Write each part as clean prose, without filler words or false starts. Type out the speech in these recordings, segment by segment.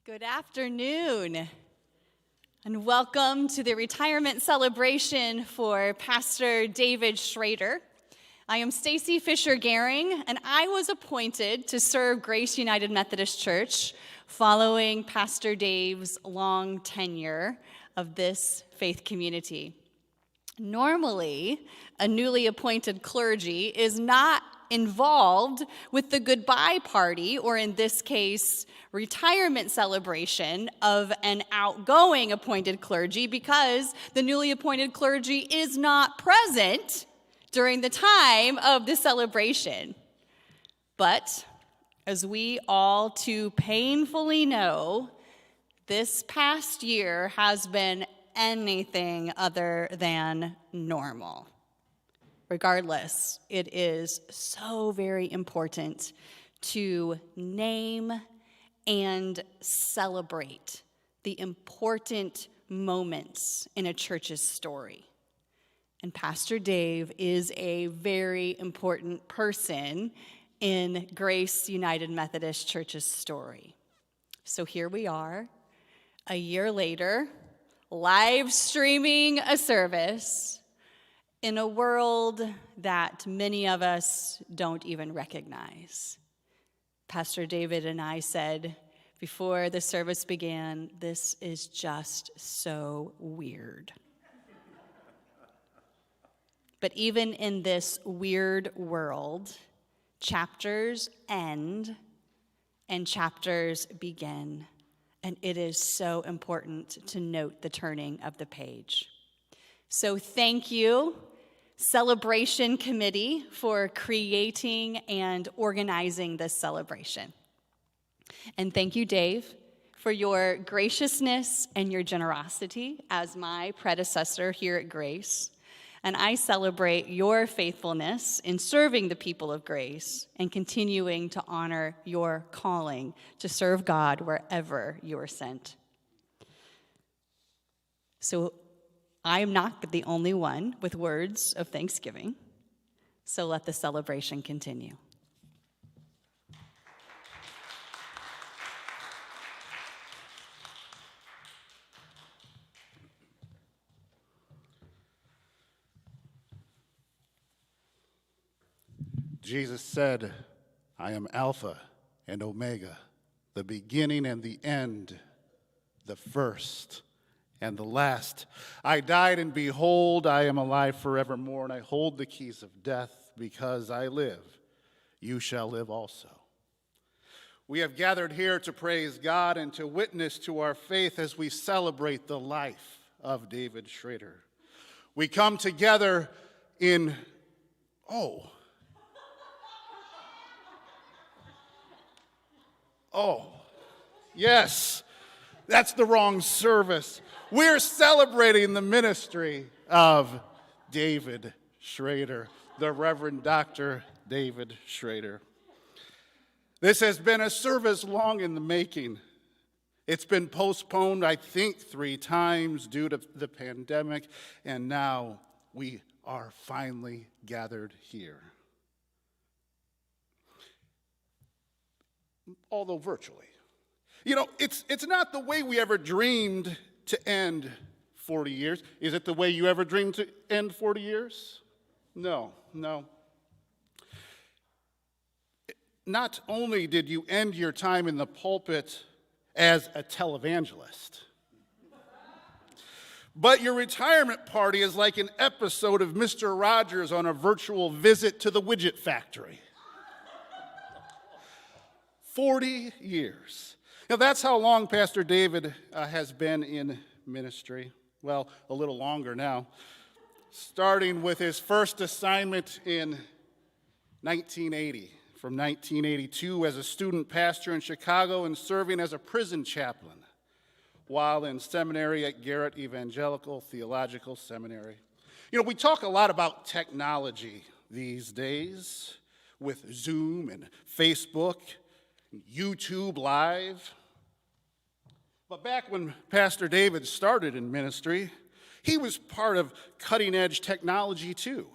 Good afternoon, and welcome to the retirement celebration for Pastor David Schrader. I am Stacy Fisher-Garing, and I was appointed to serve Grace United Methodist Church following Pastor Dave's long tenure of this faith community. Normally, a newly appointed clergy is not involved with the goodbye party, or in this case, retirement celebration of an outgoing appointed clergy, because the newly appointed clergy is not present during the time of the celebration. But as we all too painfully know, this past year has been anything other than normal. Regardless, it is so very important to name and celebrate the important moments in a church's story. And Pastor Dave is a very important person in Grace United Methodist Church's story. So here we are, a year later, live streaming a service in a world that many of us don't even recognize. Pastor David and I said before the service began, this is just so weird. But even in this weird world, chapters end and chapters begin. And it is so important to note the turning of the page. So thank you, Celebration Committee, for creating and organizing this celebration. And thank you, Dave, for your graciousness and your generosity as my predecessor here at Grace. And I celebrate your faithfulness in serving the people of Grace and continuing to honor your calling to serve God wherever you are sent. So I am not the only one with words of thanksgiving, so let the celebration continue. Jesus said, I am Alpha and Omega, the beginning and the end, the first and the last. I died, and behold, I am alive forevermore, and I hold the keys of death. Because I live, you shall live also. We have gathered here to praise God and to witness to our faith as we celebrate the life of David Schrader. We come together in, yes, that's the wrong service. We're celebrating the ministry of David Schrader, the Reverend Dr. David Schrader. This has been a service long in the making. It's been postponed, I think, 3 times due to the pandemic, and now we are finally gathered here. Although virtually. You know, it's not the way we ever dreamed to end 40 years. Is it the way you ever dreamed to end 40 years? No. Not only did you end your time in the pulpit as a televangelist, but your retirement party is like an episode of Mr. Rogers on a virtual visit to the widget factory. 40 years. Now, that's how long Pastor David has been in ministry. Well, a little longer now. Starting with his first assignment in 1980, from 1982 as a student pastor in Chicago and serving as a prison chaplain while in seminary at Garrett Evangelical Theological Seminary. You know, we talk a lot about technology these days with Zoom and Facebook, YouTube Live. But back when Pastor David started in ministry, he was part of cutting-edge technology too.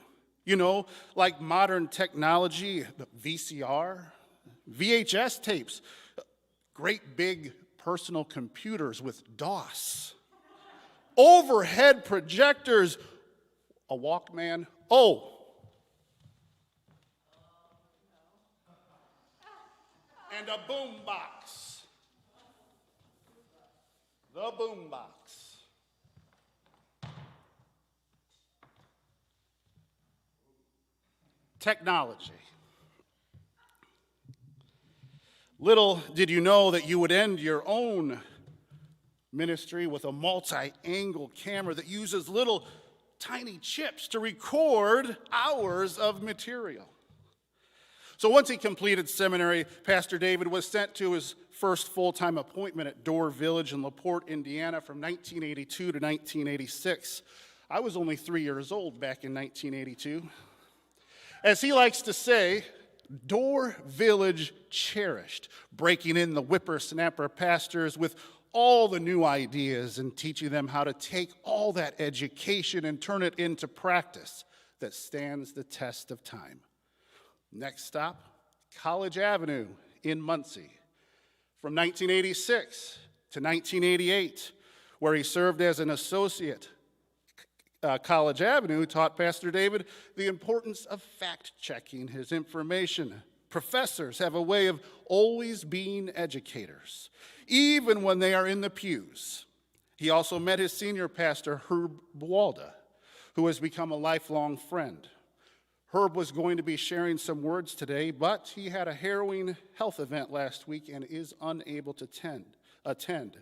You know, like modern technology, VCR, VHS tapes, great big personal computers with DOS, overhead projectors, a Walkman, and a boom box. The boom box. Technology. Little did you know that you would end your own ministry with a multi-angle camera that uses little tiny chips to record hours of material. So once he completed seminary, Pastor David was sent to his first full-time appointment at Door Village in LaPorte, Indiana from 1982 to 1986. I was only 3 years old back in 1982. As he likes to say, Door Village cherished, breaking in the whippersnapper pastors with all the new ideas and teaching them how to take all that education and turn it into practice that stands the test of time. Next stop, College Avenue in Muncie. From 1986 to 1988, where he served as an associate, College Avenue taught Pastor David the importance of fact-checking his information. Professors have a way of always being educators, even when they are in the pews. He also met his senior pastor, Herb Bualda, who has become a lifelong friend. Herb was going to be sharing some words today, but he had a harrowing health event last week and is unable to attend.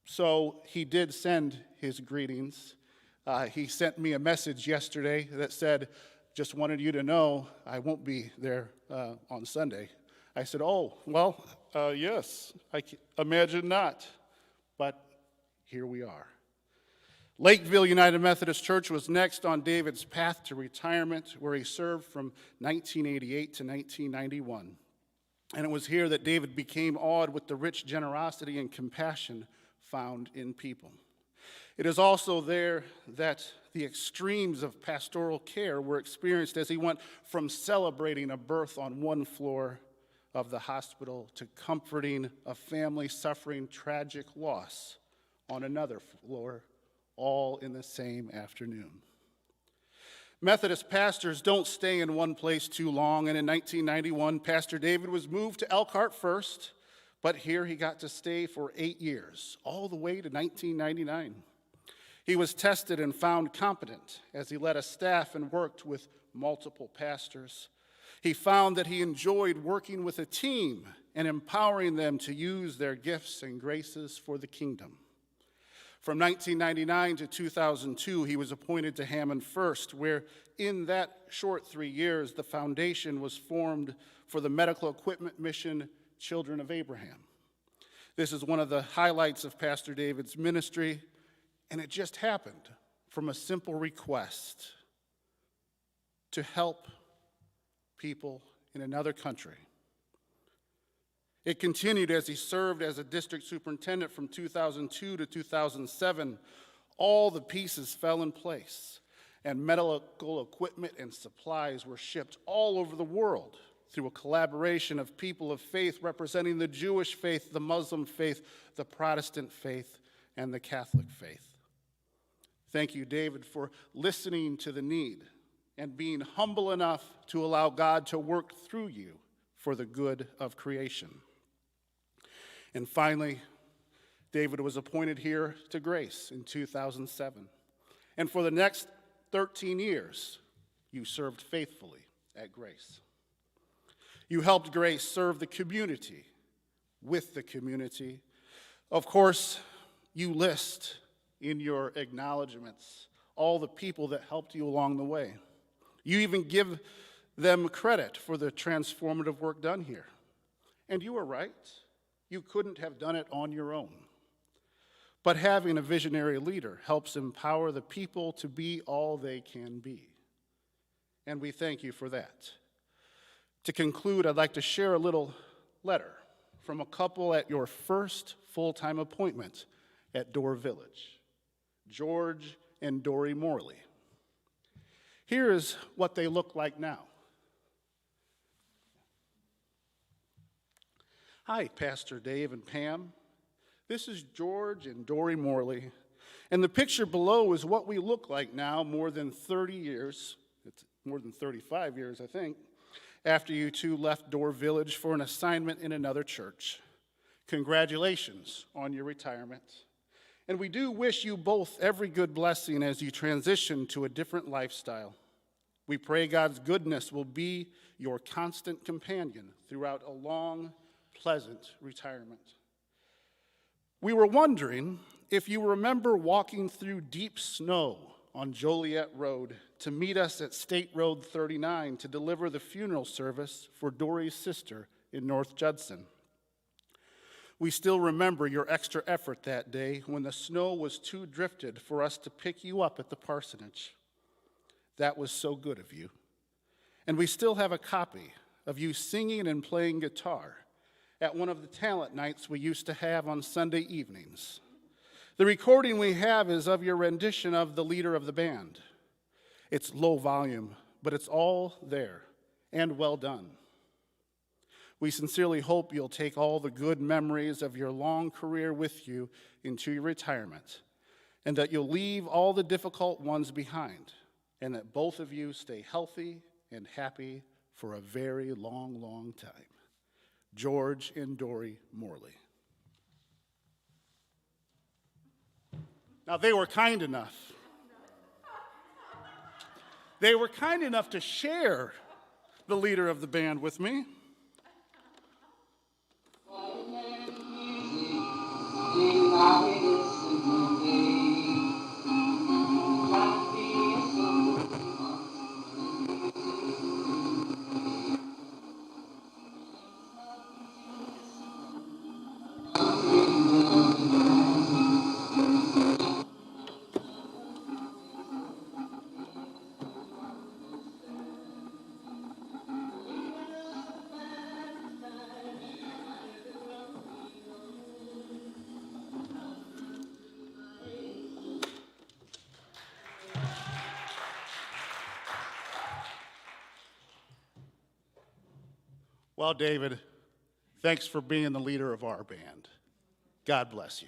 So he did send his greetings. He sent me a message yesterday that said, just wanted you to know I won't be there on Sunday. I said, yes, imagine not. But here we are. Lakeville United Methodist Church was next on David's path to retirement, where he served from 1988 to 1991. And it was here that David became awed with the rich generosity and compassion found in people. It is also there that the extremes of pastoral care were experienced as he went from celebrating a birth on one floor of the hospital to comforting a family suffering tragic loss on another floor, all in the same afternoon. Methodist pastors don't stay in one place too long, and in 1991, Pastor David was moved to Elkhart first, but here he got to stay for 8 years, all the way to 1999. He was tested and found competent as he led a staff and worked with multiple pastors. He found that he enjoyed working with a team and empowering them to use their gifts and graces for the kingdom. From 1999 to 2002, he was appointed to Hammond First, where in that short 3 years, the foundation was formed for the medical equipment mission Children of Abraham. This is one of the highlights of Pastor David's ministry, and it just happened from a simple request to help people in another country. It continued as he served as a district superintendent from 2002 to 2007. All the pieces fell in place, and medical equipment and supplies were shipped all over the world through a collaboration of people of faith representing the Jewish faith, the Muslim faith, the Protestant faith, and the Catholic faith. Thank you, David, for listening to the need and being humble enough to allow God to work through you for the good of creation. And finally, David was appointed here to Grace in 2007. And for the next 13 years, you served faithfully at Grace. You helped Grace serve the community with the community. Of course, you list in your acknowledgments all the people that helped you along the way. You even give them credit for the transformative work done here. And you are right. You couldn't have done it on your own. But having a visionary leader helps empower the people to be all they can be. And we thank you for that. To conclude, I'd like to share a little letter from a couple at your first full-time appointment at Door Village, George and Dory Morley. Here is what they look like now. Hi, Pastor Dave and Pam. This is George and Dory Morley, and the picture below is what we look like now more than 30 years, it's more than 35 years, I think, after you two left Door Village for an assignment in another church. Congratulations on your retirement. And we do wish you both every good blessing as you transition to a different lifestyle. We pray God's goodness will be your constant companion throughout a long, pleasant retirement. We were wondering if you remember walking through deep snow on Joliet Road to meet us at State Road 39 to deliver the funeral service for Dory's sister in North Judson. We still remember your extra effort that day when the snow was too drifted for us to pick you up at the parsonage. That was so good of you. And we still have a copy of you singing and playing guitar at one of the talent nights we used to have on Sunday evenings. The recording we have is of your rendition of The Leader of the Band. It's low volume, but it's all there and well done. We sincerely hope you'll take all the good memories of your long career with you into your retirement, and that you'll leave all the difficult ones behind, and that both of you stay healthy and happy for a very long, long time. George and Dory Morley. Now, they were kind enough to share the leader of the band with me. Well, David, thanks for being the leader of our band. God bless you.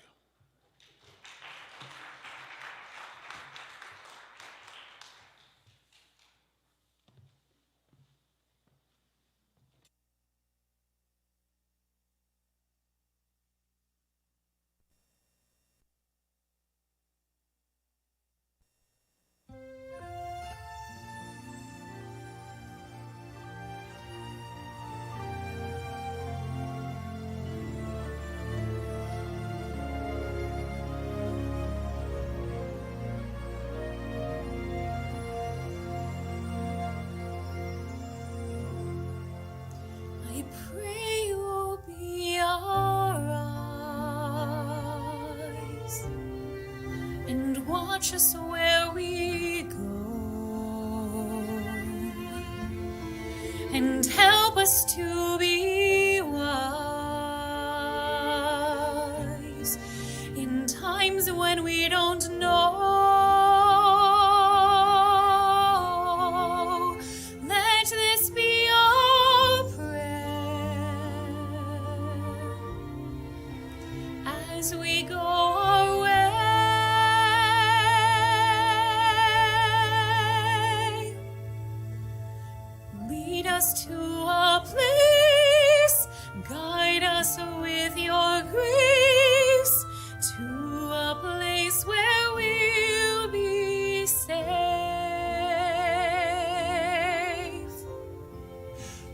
I pray you will be our eyes and watch us where we go, and help us to be wise in times when we don't know. Let this be our prayer as we go our way. Lead us to a place, guide us with your grace, to a place where we'll be safe.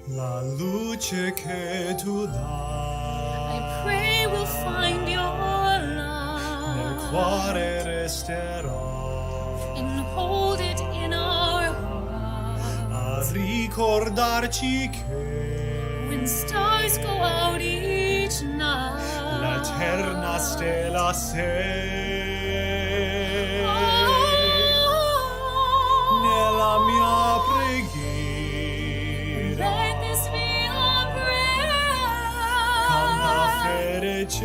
La luce che tu dai I pray we'll find your nel love cuore resterò and hold it in our a hearts. ricordarci che When stars go out each night, l'eterna stella sei nella mia preghiera. let this be our Canta prayer. felice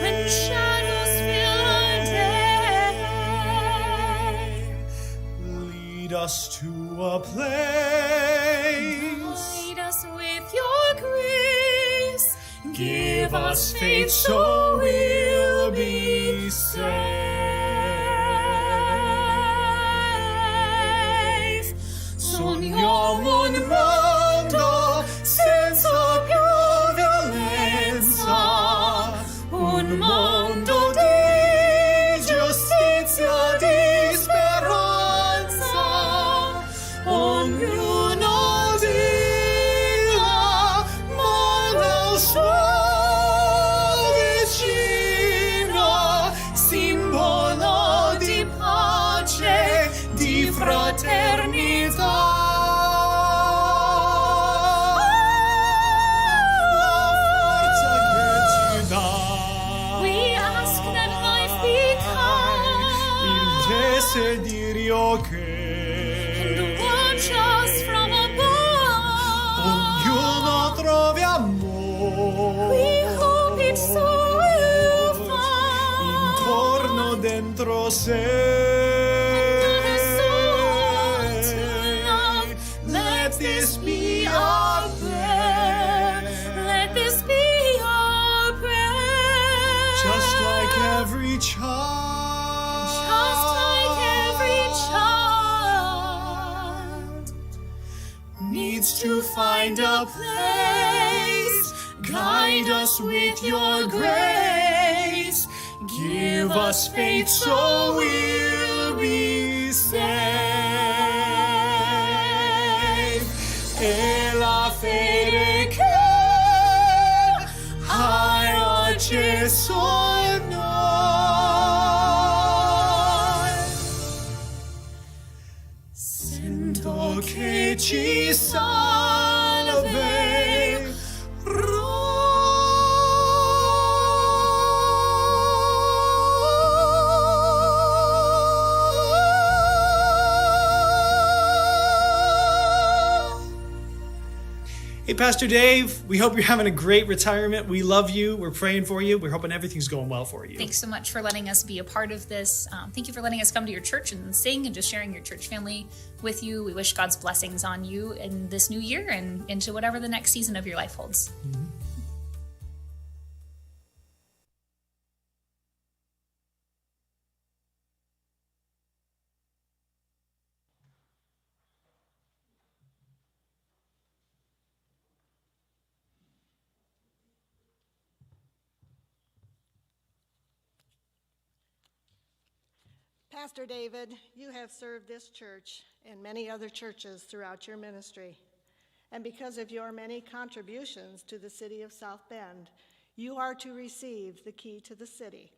When shadows fill our day, lead us to a place. guide us with your grace. Give Give us faith so we'll be safe. Sogniamo un mondo senza più violenza, un mondo di giustizia, di speranza. Ognuno dia mano al suo vicino, simbolo di pace, di fraternità. Desiderio che Watch us from above. ognuno trovi amore We hope it so will find. intorno dentro sé. Let this be our prayer. Let this be our prayer. Just like every child. Just like every child Needs to find a place. Guide us with your grace. Give us faith so we'll be safe. E la fede che hai acceso in noi. Sento che ci salve. Hey, Pastor Dave, we hope you're having a great retirement. We love you. We're praying for you. We're hoping everything's going well for you. Thanks so much for letting us be a part of this. Thank you for letting us come to your church and sing and just sharing your church family with you. We wish God's blessings on you in this new year and into whatever the next season of your life holds. Pastor David, you have served this church and many other churches throughout your ministry. And because of your many contributions to the city of South Bend, you are to receive the key to the city.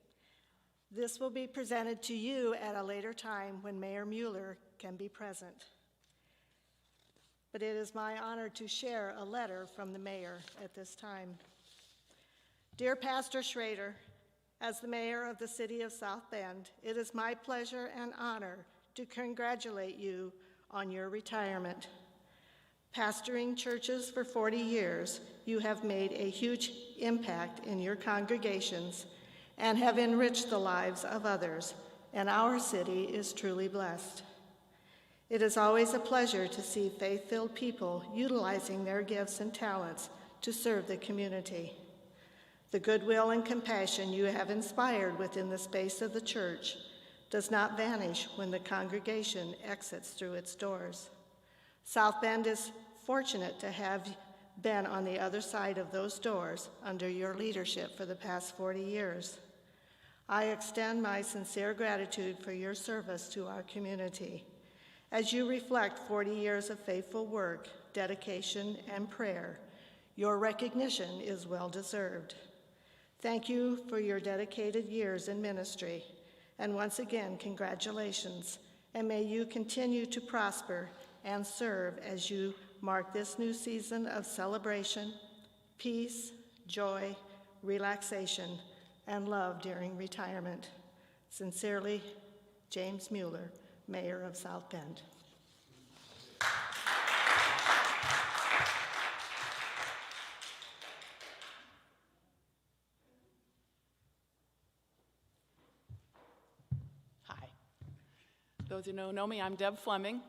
This will be presented to you at a later time when Mayor Mueller can be present. But it is my honor to share a letter from the mayor at this time. Dear Pastor Schrader, as the mayor of the city of South Bend, it is my pleasure and honor to congratulate you on your retirement. Pastoring churches for 40 years, you have made a huge impact in your congregations and have enriched the lives of others, and our city is truly blessed. It is always a pleasure to see faith-filled people utilizing their gifts and talents to serve the community. The goodwill and compassion you have inspired within the space of the church does not vanish when the congregation exits through its doors. South Bend is fortunate to have been on the other side of those doors under your leadership for the past 40 years. I extend my sincere gratitude for your service to our community. As you reflect 40 years of faithful work, dedication, and prayer, your recognition is well-deserved. Thank you for your dedicated years in ministry, and once again, congratulations, and may you continue to prosper and serve as you mark this new season of celebration, peace, joy, relaxation, and love during retirement. Sincerely, James Mueller, Mayor of South Bend. Hi. Those who know me, I'm Deb Fleming.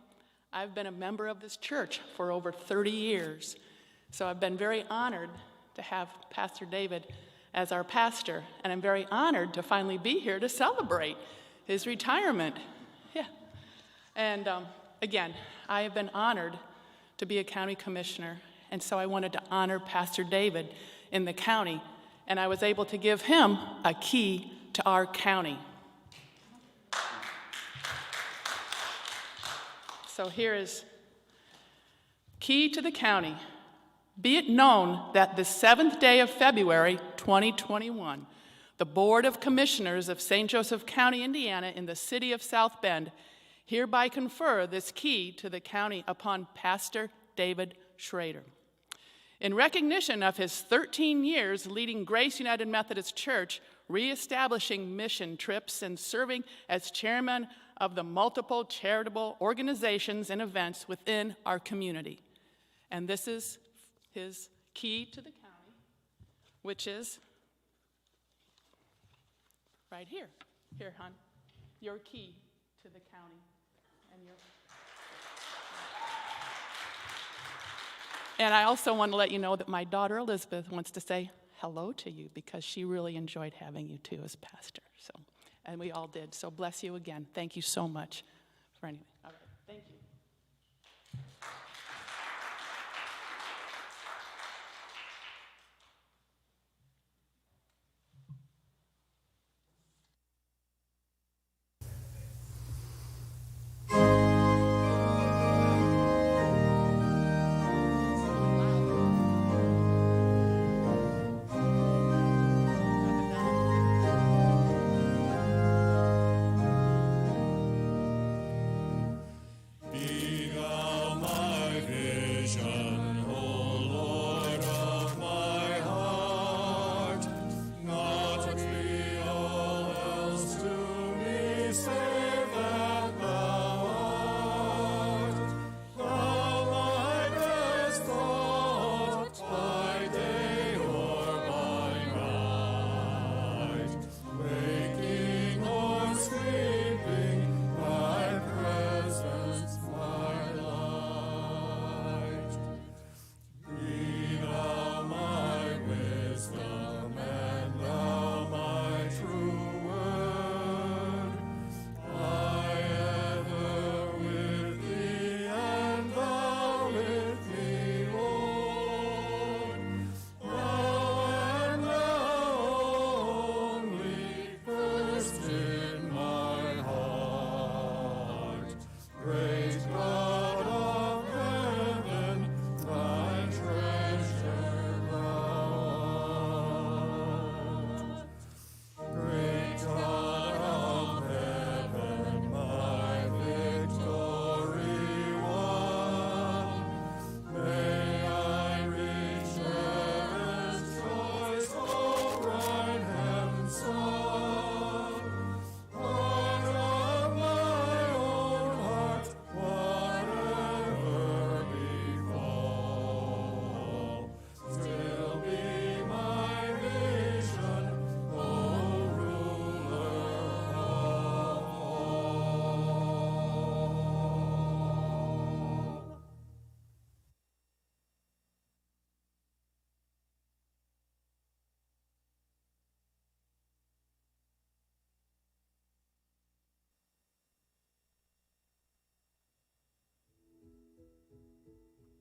I've been a member of this church for over 30 years, so I've been very honored to have Pastor David as our pastor, and I'm very honored to finally be here to celebrate his retirement. Yeah. And again, I have been honored to be a county commissioner, and so I wanted to honor Pastor David in the county, and I was able to give him a key to our county. So here is key to the county. Be it known that the 7th day of February, 2021, the Board of Commissioners of St. Joseph County, Indiana, in the city of South Bend, hereby confer this key to the county upon Pastor David Schrader. In recognition of his 13 years leading Grace United Methodist Church, reestablishing mission trips, and serving as chairman of the multiple charitable organizations and events within our community. And this is his key to the county, which is right here. Here, hon, your key to the county. And I also want to let you know that my daughter Elizabeth wants to say hello to you because she really enjoyed having you too as pastor. So, and we all did. So bless you again. Thank you so much for anything. All right. Thank you.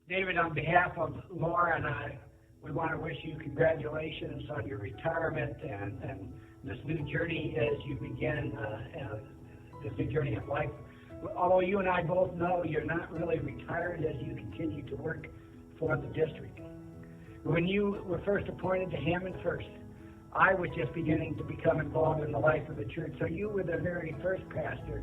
David, on behalf of Laura and I, we want to wish you congratulations on your retirement and this new journey as you begin this new journey of life. Although you and I both know you're not really retired as you continue to work for the district. When you were first appointed to Hammond First, I was just beginning to become involved in the life of the church. So you were the very first pastor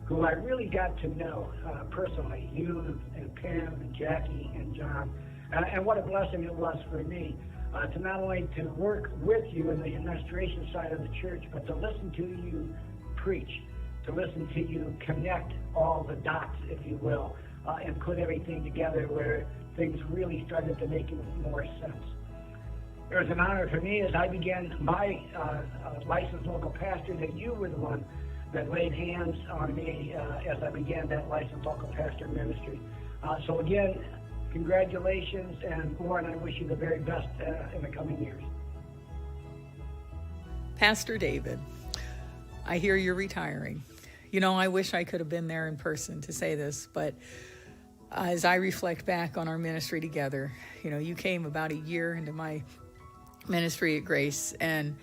who I really got to know personally, you and Pam and Jackie and John. And what a blessing it was for me to not only to work with you in the administration side of the church, but to listen to you preach, to listen to you connect all the dots, if you will, and put everything together where things really started to make more sense. It was an honor for me as I began my licensed local pastor that you were the one that laid hands on me as I began that licensed local pastor ministry. So again, congratulations, and Lauren, I wish you the very best in the coming years. Pastor David, I hear you're retiring. You know, I wish I could have been there in person to say this, but as I reflect back on our ministry together, you know, you came about a year into my ministry at Grace, and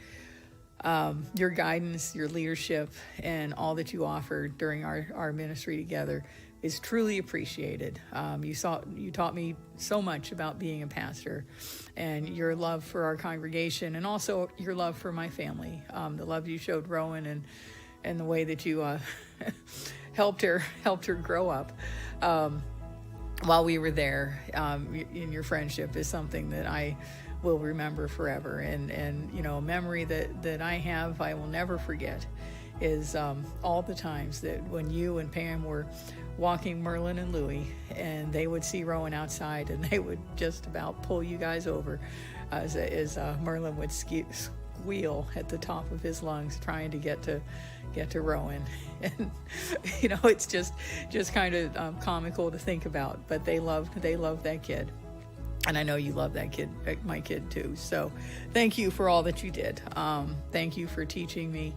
your guidance, your leadership, and all that you offered during our ministry together is truly appreciated. You taught me so much about being a pastor, and your love for our congregation, and also your love for my family. The love you showed Rowan, and the way that you helped her grow up while we were there. In your friendship is something that I will remember forever, and you know, a memory that I will never forget is all the times that when you and Pam were walking Merlin and Louie, and they would see Rowan outside, and they would just about pull you guys over as Merlin would squeal at the top of his lungs trying to get to Rowan. And you know, it's just kind of comical to think about, but they loved that kid. And I know you love that kid, my kid too. So thank you for all that you did. Thank you for teaching me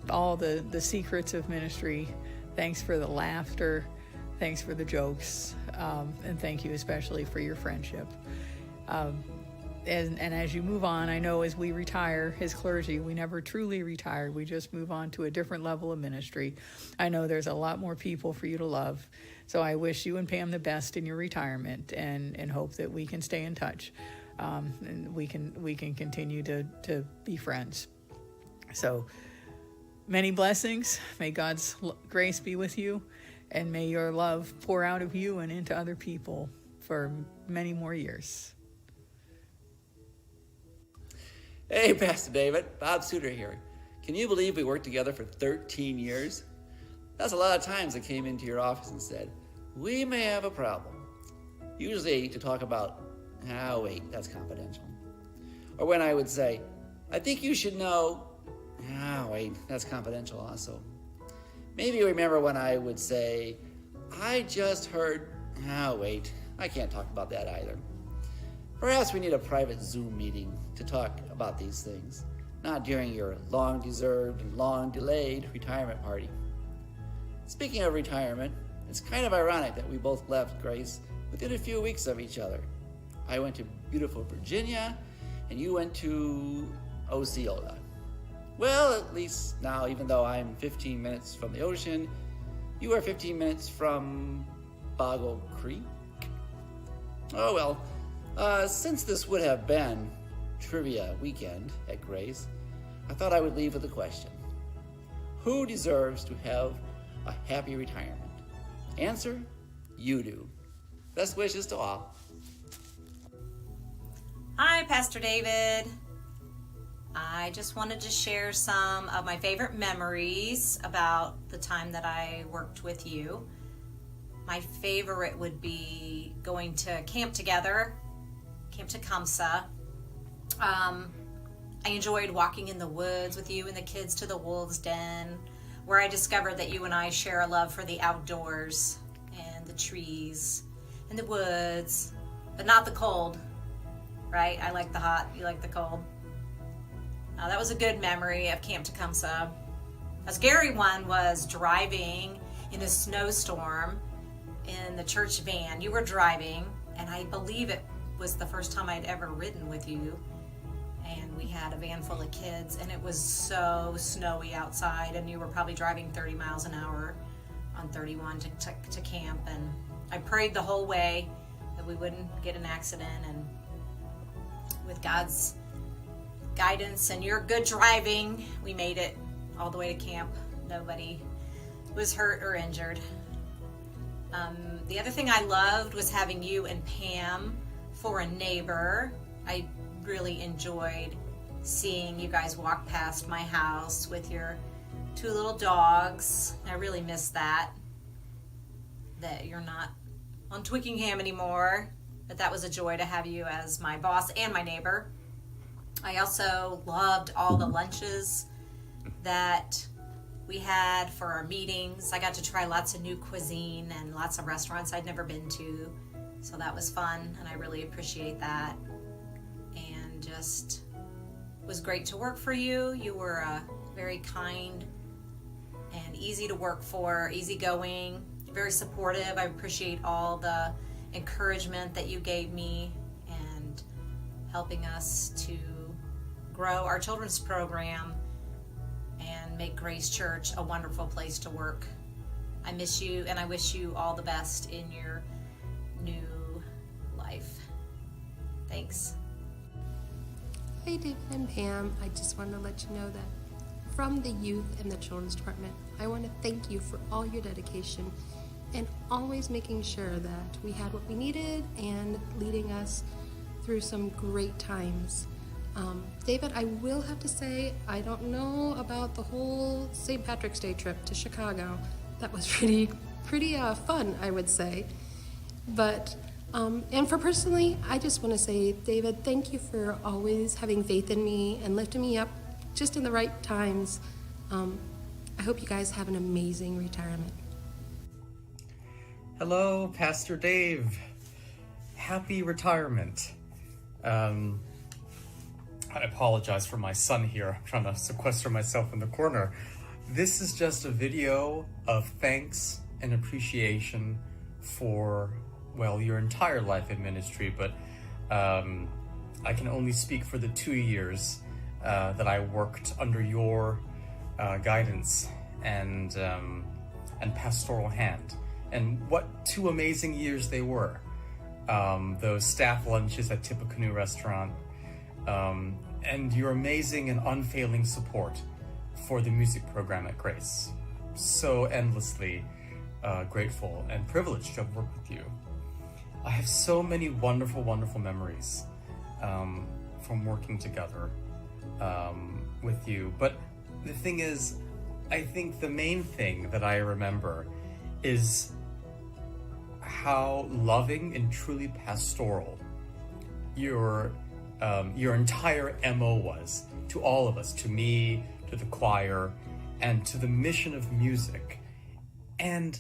all the secrets of ministry. Thanks for the laughter. Thanks for the jokes. And thank you especially for your friendship. And as you move on, I know as we retire as clergy, we never truly retire. We just move on to a different level of ministry. I know there's a lot more people for you to love. So I wish you and Pam the best in your retirement, and hope that we can stay in touch. And we can continue to be friends. So many blessings. May God's grace be with you, and may your love pour out of you and into other people for many more years. Hey, Pastor David, Bob Suter here. Can you believe we worked together for 13 years? That's a lot of times I came into your office and said, we may have a problem. Usually to talk about, wait, that's confidential. Or when I would say, I think you should know, wait, that's confidential also. Maybe you remember when I would say, I just heard, wait, I can't talk about that either. Perhaps we need a private Zoom meeting to talk about these things, not during your long-deserved and long-delayed retirement party. Speaking of retirement, it's kind of ironic that we both left Grace within a few weeks of each other. I went to beautiful Virginia, and you went to Osceola. Well, at least now, even though I'm 15 minutes from the ocean, you are 15 minutes from Boggle Creek. Oh well, since this would have been trivia weekend at Grace, I thought I would leave with a question. Who deserves to have a happy retirement? Answer, you do. Best wishes to all. Hi, Pastor David. I just wanted to share some of my favorite memories about the time that I worked with you. My favorite would be going to camp together, Camp Tecumseh. I enjoyed walking in the woods with you and the kids to the wolves' den, where I discovered that you and I share a love for the outdoors and the trees and the woods, but not the cold, right? I like the hot, you like the cold. That was a good memory of Camp Tecumseh. A scary one was driving in a snowstorm in the church van. You were driving, and I believe it was the first time I'd ever ridden with you. And we had a van full of kids, and it was so snowy outside, and you were probably driving 30 miles an hour on 31 to camp. And I prayed the whole way that we wouldn't get an accident, and with God's guidance and your good driving, we made it all the way to camp. Nobody was hurt or injured. The other thing I loved was having you and Pam for a neighbor. I really enjoyed seeing you guys walk past my house with your two little dogs. I really miss that you're not on Twickenham anymore, but that was a joy to have you as my boss and my neighbor. I also loved all the lunches that we had for our meetings. I got to try lots of new cuisine and lots of restaurants I'd never been to, so that was fun, and I really appreciate that. And just was great to work for you. You were very kind and easy to work for, easygoing, very supportive. I appreciate all the encouragement that you gave me and helping us to grow our children's program and make Grace Church a wonderful place to work. I miss you, and I wish you all the best in your new life. Thanks. Hi, David and Pam. I just want to let you know that from the youth and the children's department, I want to thank you for all your dedication and always making sure that we had what we needed and leading us through some great times. David, I will have to say, I don't know about the whole St. Patrick's Day trip to Chicago. That was pretty fun, I would say. But, and for personally, I just want to say, David, thank you for always having faith in me and lifting me up just in the right times. I hope you guys have an amazing retirement. Hello, Pastor Dave. Happy retirement. I apologize for my son here. I'm trying to sequester myself in the corner. This is just a video of thanks and appreciation for, well, your entire life in ministry, but I can only speak for the 2 years that I worked under your guidance and pastoral hand. And what 2 amazing years they were. Those staff lunches at Tippecanoe Restaurant, and your amazing and unfailing support for the music program at Grace. So endlessly grateful and privileged to have worked with you. I have so many wonderful, wonderful memories from working together with you. But the thing is, I think the main thing that I remember is how loving and truly pastoral your entire MO was to all of us, to me, to the choir, and to the mission of music. And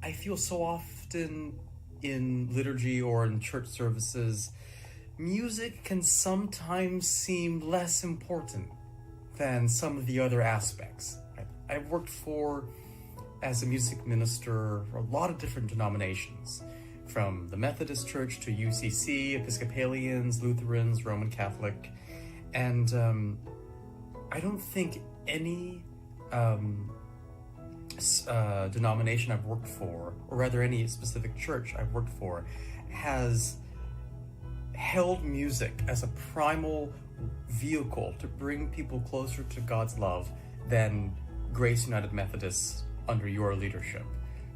I feel so often in liturgy or in church services, music can sometimes seem less important than some of the other aspects. I've worked as a music minister for a lot of different denominations, from the Methodist Church to UCC, Episcopalians, Lutherans, Roman Catholic, and I don't think any denomination I've worked for, or rather any specific church I've worked for, has held music as a primal vehicle to bring people closer to God's love than Grace United Methodists under your leadership.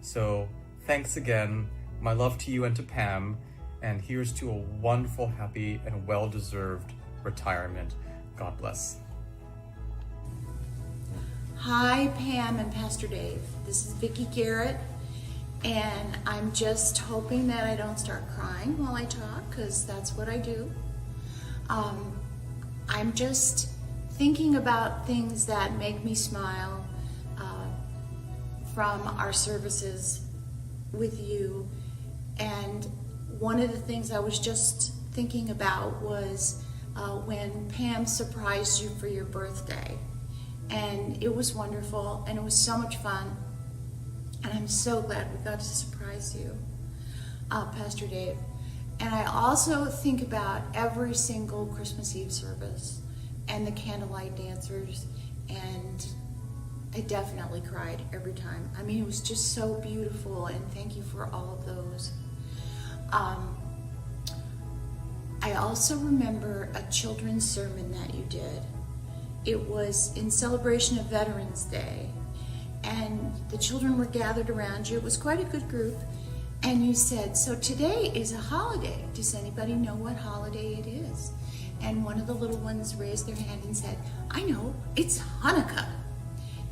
So thanks again. My love to you and to Pam, and here's to a wonderful, happy, and well-deserved retirement. God bless. Hi, Pam and Pastor Dave. This is Vicki Garrett, and I'm just hoping that I don't start crying while I talk, because that's what I do. I'm just thinking about things that make me smile from our services with you. And one of the things I was just thinking about was when Pam surprised you for your birthday. And it was wonderful, and it was so much fun. And I'm so glad we got to surprise you, Pastor Dave. And I also think about every single Christmas Eve service and the candlelight dancers, and I definitely cried every time. I mean, it was just so beautiful, and thank you for all of those. I also remember a children's sermon that you did. It was in celebration of Veterans Day, and the children were gathered around you. It was quite a good group, and you said, so today is a holiday. Does anybody know what holiday it is? And one of the little ones raised their hand and said, I know, it's Hanukkah.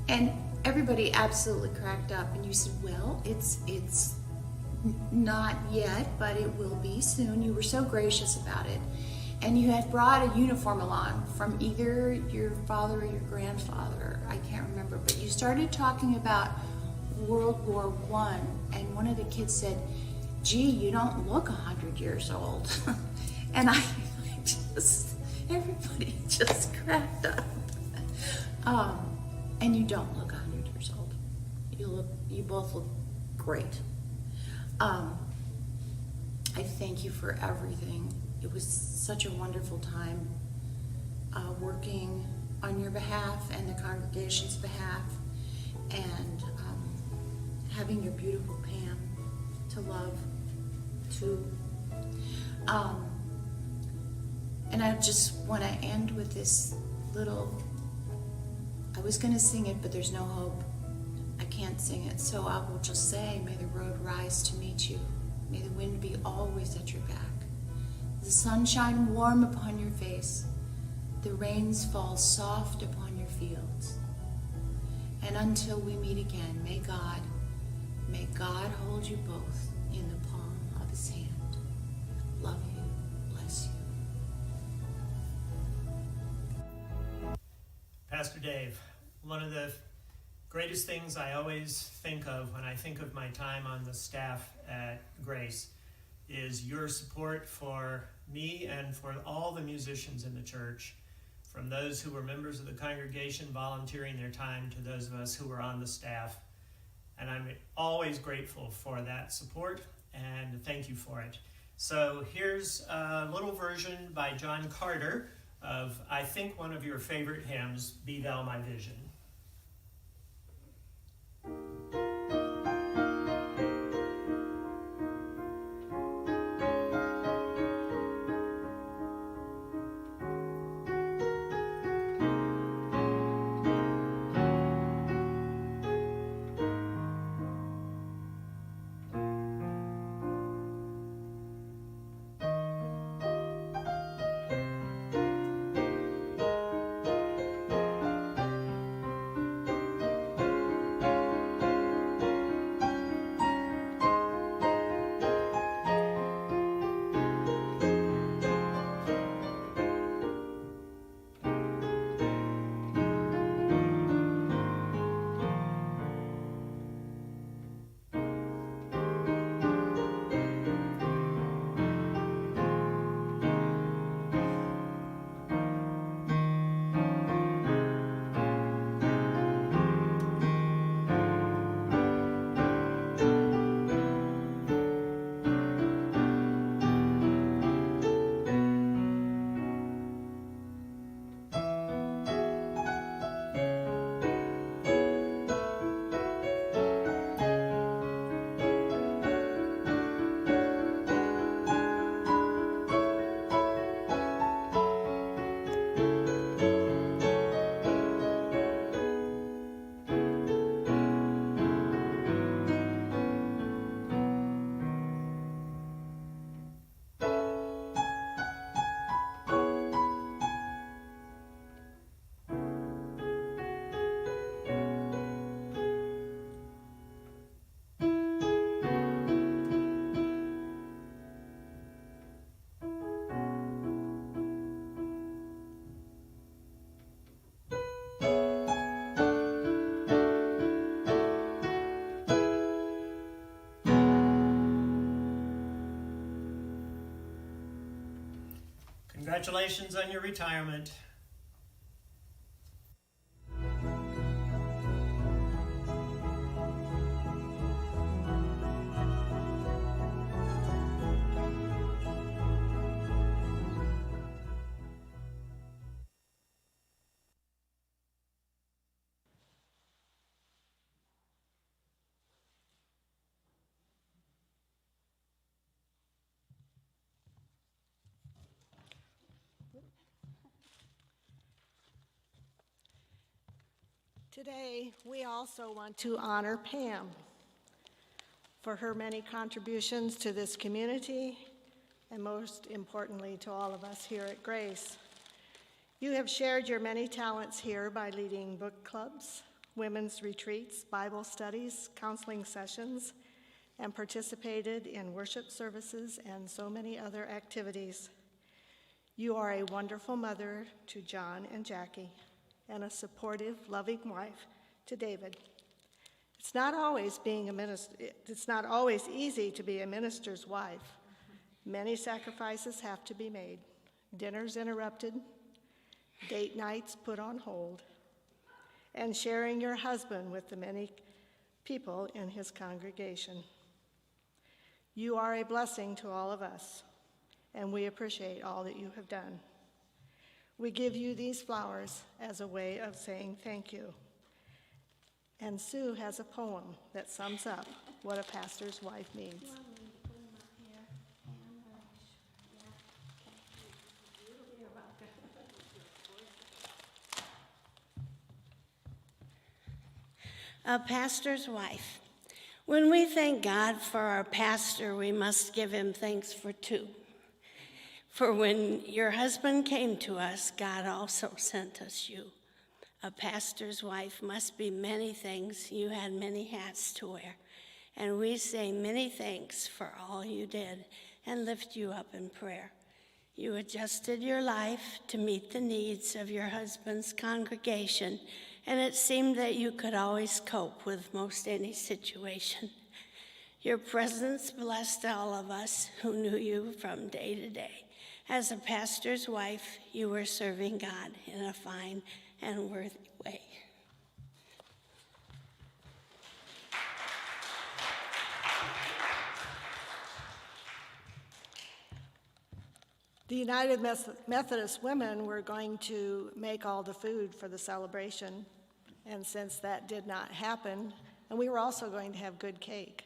And everybody absolutely cracked up, and you said, well, it's not yet, but it will be soon. You were so gracious about it. And you had brought a uniform along from either your father or your grandfather, I can't remember, but you started talking about World War I, and one of the kids said, gee, you don't look 100 years old. And Everybody just cracked up. And you don't look 100 years old. You both look great. I thank you for everything. It was such a wonderful time working on your behalf and the congregation's behalf, and having your beautiful Pam to love too. And I just want to end with this little, I was going to sing it, but there's no hope. I can't sing it, so I will just say, may the road rise to meet you. May the wind be always at your back. The sunshine warm upon your face. The rains fall soft upon your fields. And until we meet again, may God hold you both in the palm of his hand. Love you. Bless you. Pastor Dave, one of the greatest things I always think of when I think of my time on the staff at Grace is your support for me and for all the musicians in the church, from those who were members of the congregation volunteering their time to those of us who were on the staff. And I'm always grateful for that support, and thank you for it. So here's a little version by John Carter of, I think, one of your favorite hymns, Be Thou My Vision. Congratulations on your retirement. Today, we also want to honor Pam for her many contributions to this community, and most importantly, to all of us here at Grace. You have shared your many talents here by leading book clubs, women's retreats, Bible studies, counseling sessions, and participated in worship services and so many other activities. You are a wonderful mother to John and Jackie, and a supportive, loving wife to David. It's not always easy to be a minister's wife. Many sacrifices have to be made. Dinners interrupted, date nights put on hold, and sharing your husband with the many people in his congregation. You are a blessing to all of us, and we appreciate all that you have done. We give you these flowers as a way of saying thank you. And Sue has a poem that sums up what a pastor's wife means. A pastor's wife. When we thank God for our pastor, we must give him thanks for two. For when your husband came to us, God also sent us you. A pastor's wife must be many things. You had many hats to wear. And we say many thanks for all you did and lift you up in prayer. You adjusted your life to meet the needs of your husband's congregation, and it seemed that you could always cope with most any situation. Your presence blessed all of us who knew you from day to day. As a pastor's wife, you were serving God in a fine and worthy way. The United Methodist Women were going to make all the food for the celebration, and since that did not happen, and we were also going to have good cake.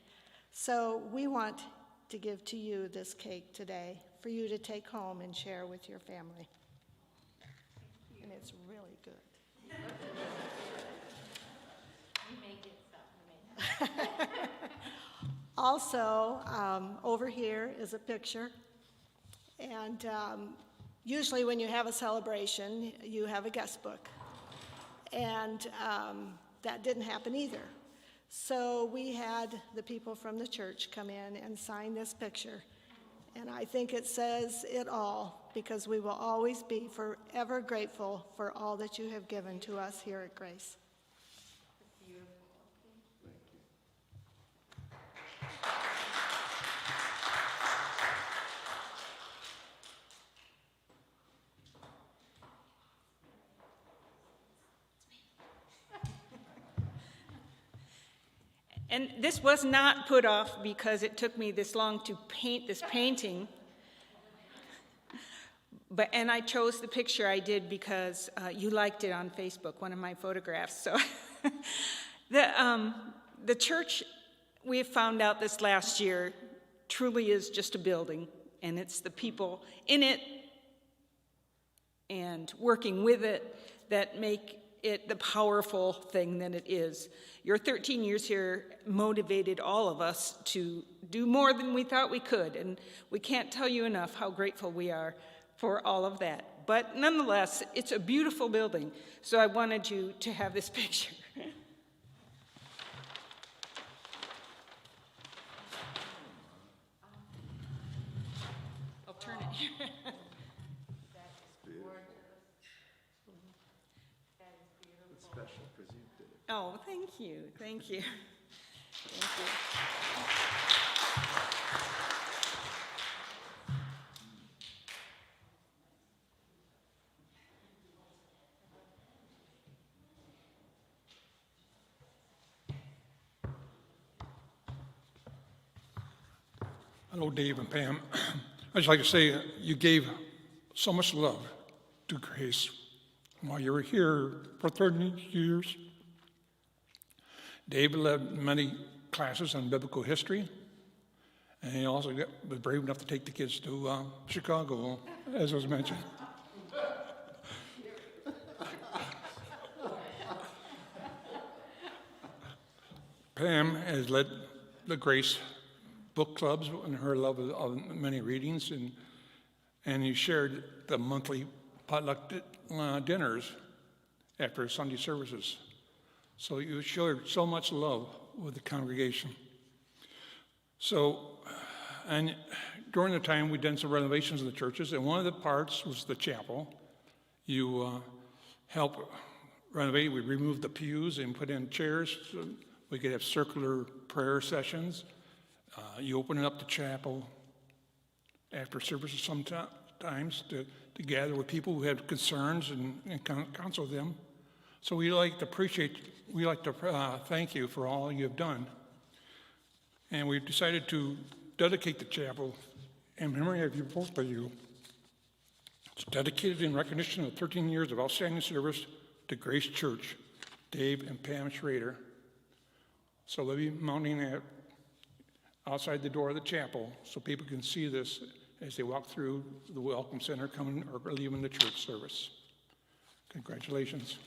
So we want to give to you this cake today for you to take home and share with your family. And it's really good. You make it something. Also, over here is a picture. And usually when you have a celebration, you have a guest book. And that didn't happen either. So we had the people from the church come in and sign this picture. And I think it says it all, because we will always be forever grateful for all that you have given to us here at Grace. And this was not put off because it took me this long to paint this painting. And I chose the picture I did because you liked it on Facebook, one of my photographs. So the church, we have found out this last year, truly is just a building, and it's the people in it and working with it that make it the powerful thing that it is. Your 13 years here motivated all of us to do more than we thought we could, and we can't tell you enough how grateful we are for all of that. But nonetheless, it's a beautiful building, so I wanted you to have this picture. I'll turn it here. Special because you did it. Oh, thank you, thank you. Thank you. Hello, Dave and Pam. I'd just like to say you gave so much love to Grace while you were here for 30 years. Dave led many classes on biblical history, and he also was brave enough to take the kids to Chicago, as was mentioned. Pam has led the Grace book clubs and her love of many readings, and you shared the monthly potluck dinners after Sunday services. So you showed so much love with the congregation. So, and during the time we did some renovations in the churches, and one of the parts was the chapel. You helped renovate. We removed the pews and put in chairs so we could have circular prayer sessions. You opened up the chapel after services sometimes, times to gather with people who have concerns and counsel them. So we like to thank you for all you have done. And we've decided to dedicate the chapel in memory of you, both of you. It's dedicated in recognition of 13 years of outstanding service to Grace Church, Dave and Pam Schrader. So they'll be mounting it outside the door of the chapel so people can see this as they walk through the Welcome Center coming or leaving the church service. Congratulations.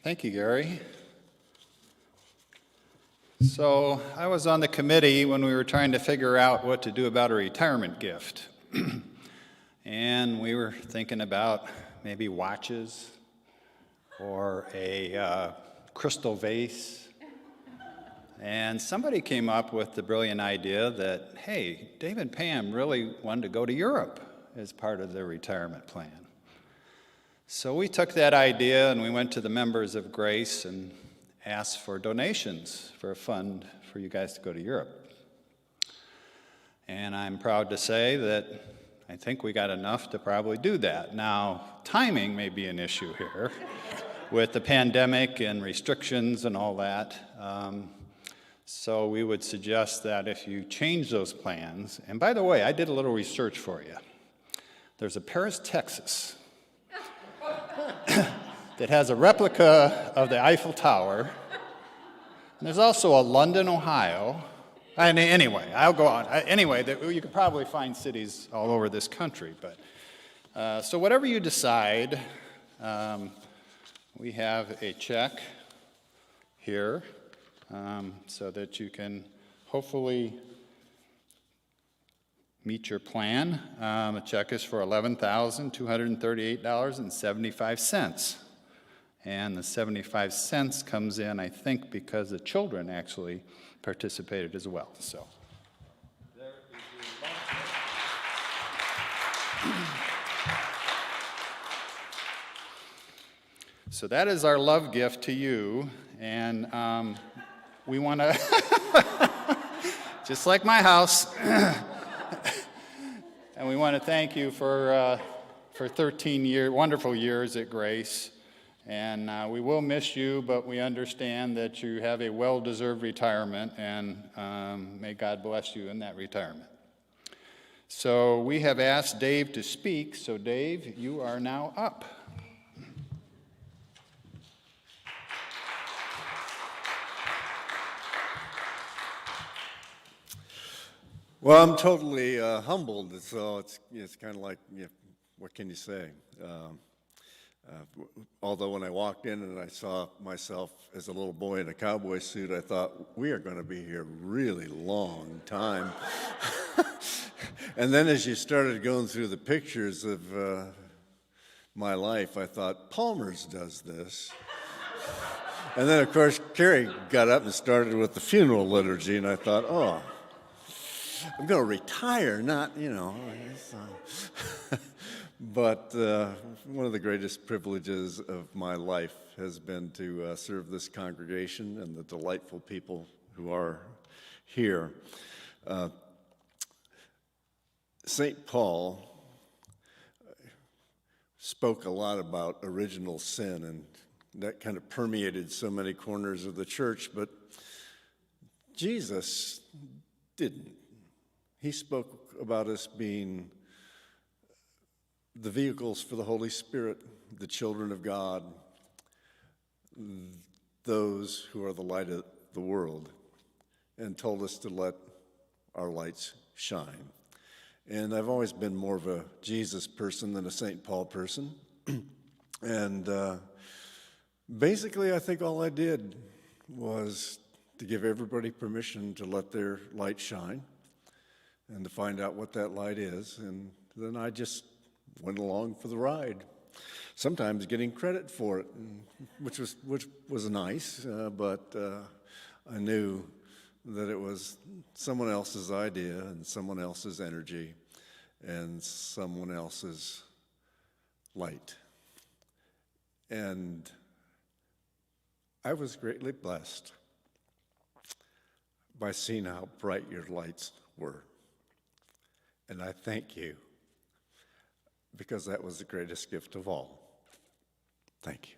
Thank you, Gary. So I was on the committee when we were trying to figure out what to do about a retirement gift. And we were thinking about maybe watches or a crystal vase. And somebody came up with the brilliant idea that, hey, Dave and Pam really wanted to go to Europe as part of their retirement plan. So we took that idea and we went to the members of Grace and asked for donations for a fund for you guys to go to Europe. And I'm proud to say that I think we got enough to probably do that. Now, timing may be an issue here with the pandemic and restrictions and all that. So we would suggest that if you change those plans, and by the way, I did a little research for you. There's a Paris, Texas, that has a replica of the Eiffel Tower. And there's also a London, Ohio. And anyway, I'll go on. Anyway, you could probably find cities all over this country. But so whatever you decide, we have a check here so that you can hopefully meet your plan. The check is for $11,238.75. And the 75 cents comes in, I think, because the children actually participated as well. So there is your love gift. So that is our love gift to you. And we want to, just like my house, and we want to thank you for 13 wonderful years at Grace. And we will miss you, but we understand that you have a well-deserved retirement, and may God bless you in that retirement. So we have asked Dave to speak. So Dave, you are now up. Well, I'm totally humbled, so it's kind of like, what can you say? Although when I walked in and I saw myself as a little boy in a cowboy suit, I thought, we are going to be here a really long time. And then as you started going through the pictures of my life, I thought, Palmer's does this. And then, of course, Carrie got up and started with the funeral liturgy, and I thought, oh, I'm going to retire, not, But one of the greatest privileges of my life has been to serve this congregation and the delightful people who are here. St. Paul spoke a lot about original sin, and that kind of permeated so many corners of the church, but Jesus didn't. He spoke about us being the vehicles for the Holy Spirit, the children of God, those who are the light of the world, and told us to let our lights shine. And I've always been more of a Jesus person than a St. Paul person. And basically, I think all I did was to give everybody permission to let their light shine and to find out what that light is. And then I just went along for the ride, sometimes getting credit for it, which was nice, but I knew that it was someone else's idea and someone else's energy and someone else's light. And I was greatly blessed by seeing how bright your lights were. And I thank you, because that was the greatest gift of all. Thank you.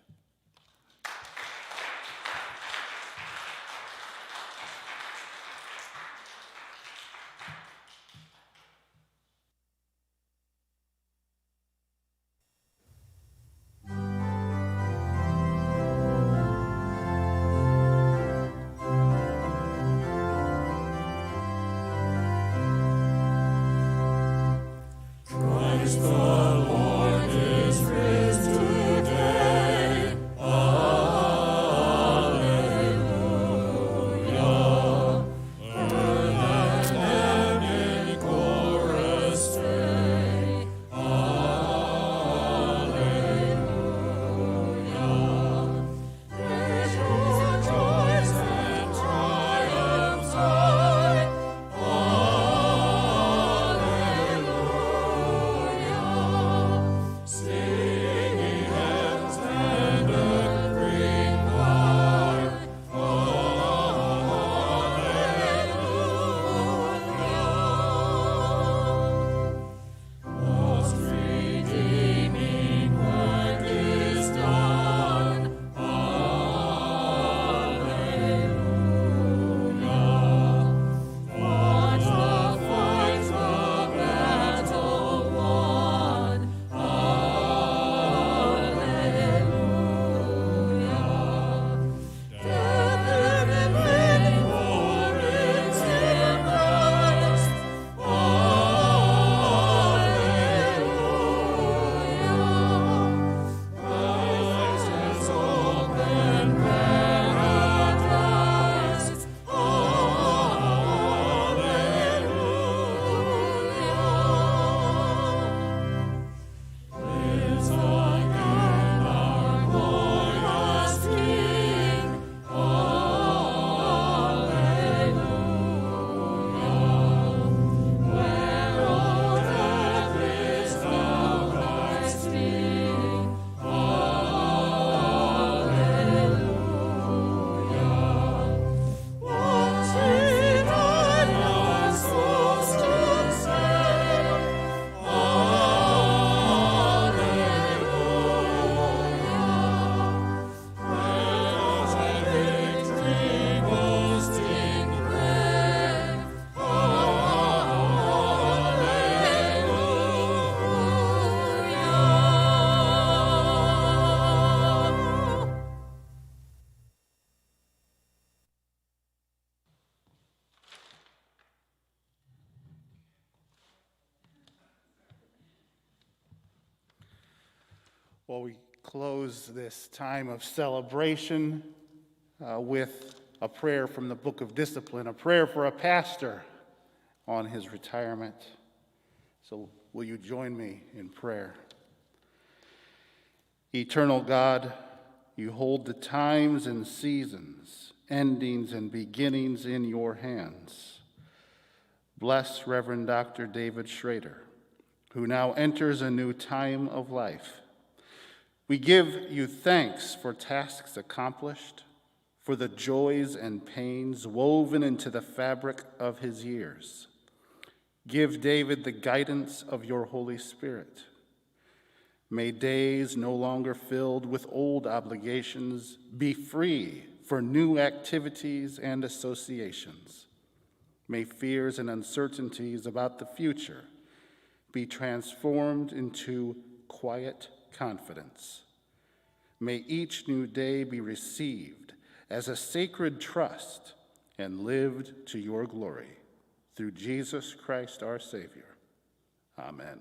Christ the Lord is risen today. Alleluia. Earth and heaven in chorus say, Alleluia. Praise your joys and triumphs high. Singing heavens and earth bring choir. Alleluia. Lost redeeming work is done. Alleluia. Fought the fight, the battle won. Alleluia. Death and vain for its Christ. Alleluia. Christ has opened paradise. Alleluia. Lives again our glorious King. Alleluia. Where, O death, is thou thy sting? Alleluia. Once he died, our souls to save. Alleluia. Praise and victory boasting brave. Alleluia. Well, we close this time of celebration with a prayer from the Book of Discipline, a prayer for a pastor on his retirement. So will you join me in prayer? Eternal God, you hold the times and seasons, endings and beginnings in your hands. Bless Reverend Dr. David Schrader, who now enters a new time of life. We give you thanks for tasks accomplished, for the joys and pains woven into the fabric of his years. Give David the guidance of your Holy Spirit. May days no longer filled with old obligations be free for new activities and associations. May fears and uncertainties about the future be transformed into quiet confidence. May each new day be received as a sacred trust and lived to your glory. Through Jesus Christ our Savior. Amen.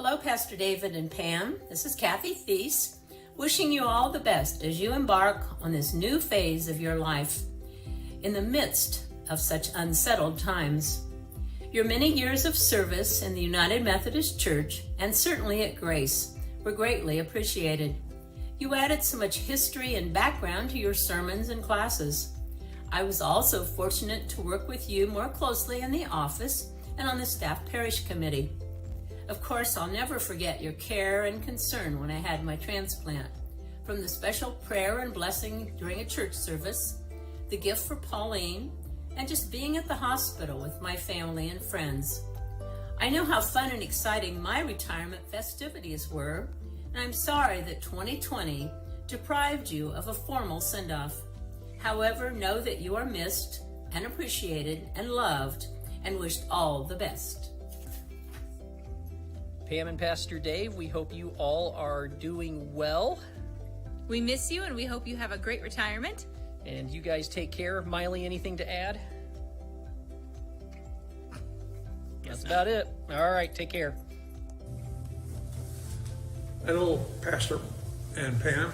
Hello, Pastor David and Pam. This is Kathy Thies, wishing you all the best as you embark on this new phase of your life in the midst of such unsettled times. Your many years of service in the United Methodist Church and certainly at Grace were greatly appreciated. You added so much history and background to your sermons and classes. I was also fortunate to work with you more closely in the office and on the staff parish committee. Of course, I'll never forget your care and concern when I had my transplant. From the special prayer and blessing during a church service, the gift for Pauline, and just being at the hospital with my family and friends. I know how fun and exciting my retirement festivities were, and I'm sorry that 2020 deprived you of a formal send-off. However, know that you are missed and appreciated and loved and wished all the best. Pam and Pastor Dave, we hope you all are doing well. We miss you and we hope you have a great retirement. And you guys take care. Miley, anything to add? That's about it. All right, take care. Hello, Pastor and Pam.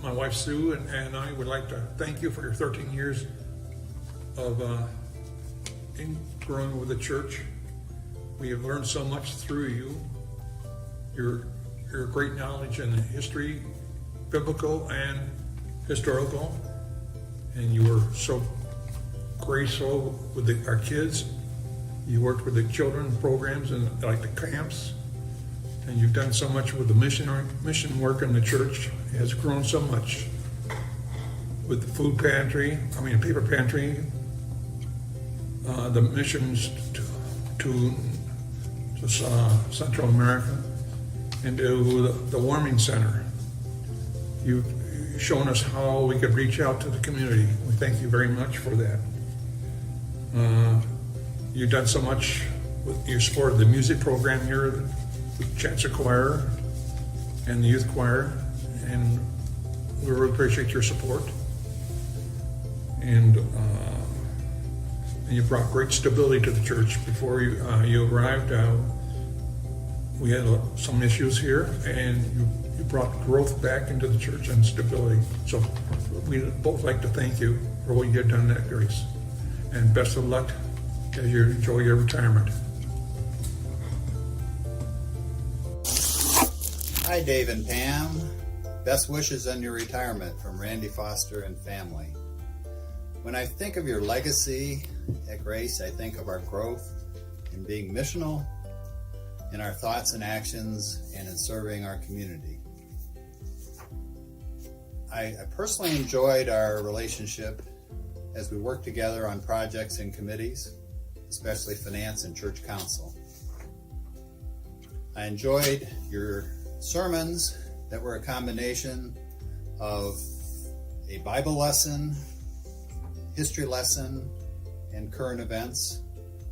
My wife Sue and I would like to thank you for your 13 years of growing with the church. We have learned so much through you. Your great knowledge in history, biblical and historical, and you were so graceful with our kids. You worked with the children programs and like the camps, and you've done so much with the mission work in the church. It has grown so much with the food pantry, paper pantry, the missions to Central America, and to the warming center. You've shown us how we could reach out to the community. We thank you very much for that. You've done so much with your support of the music program here, the Chancer Choir and the youth choir, and we really appreciate your support. And you brought great stability to the church. Before you arrived, we had some issues here, and you brought growth back into the church and stability. So we'd both like to thank you for what you have done at Grace. And best of luck as you enjoy your retirement. Hi, Dave and Pam. Best wishes on your retirement from Randy Foster and family. When I think of your legacy at Grace, I think of our growth in being missional, in our thoughts and actions, and in serving our community. I personally enjoyed our relationship as we worked together on projects and committees, especially finance and church council. I enjoyed your sermons that were a combination of a Bible lesson, history lesson, and current events,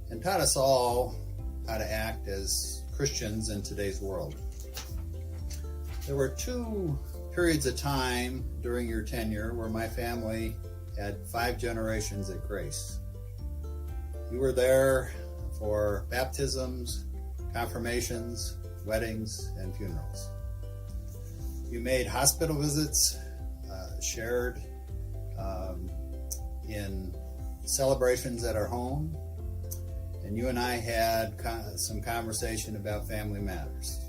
and taught us all how to act as Christians in today's world. There were 2 periods of time during your tenure where my family had 5 generations at Grace. You were there for baptisms, confirmations, weddings, and funerals. You made hospital visits, shared in celebrations at our home, and you and I had some conversation about family matters.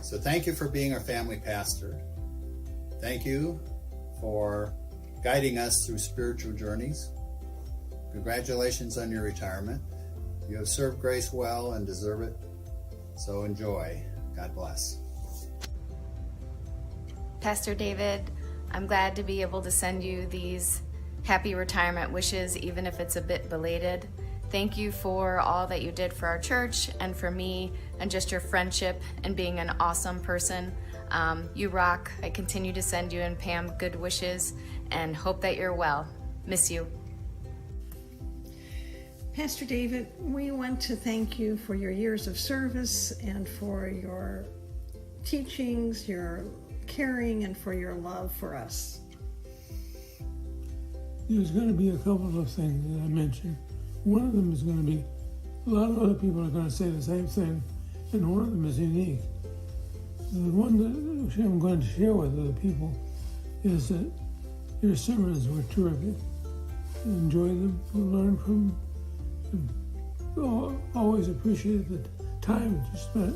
So thank you for being our family pastor. Thank you for guiding us through spiritual journeys. Congratulations on your retirement. You have served Grace well and deserve it. So enjoy. God bless. Pastor David, I'm glad to be able to send you these happy retirement wishes, even if it's a bit belated. Thank you for all that you did for our church and for me, and just your friendship and being an awesome person. You rock. I continue to send you and Pam good wishes and hope that you're well. Miss you. Pastor David, we want to thank you for your years of service and for your teachings, your caring, and for your love for us. There's going to be a couple of things that I mentioned. One of them is going to be, a lot of other people are going to say the same thing, and one of them is unique. The one that I'm going to share with other people is that your sermons were terrific. Enjoy them, learn from them, and always appreciate the time that you spent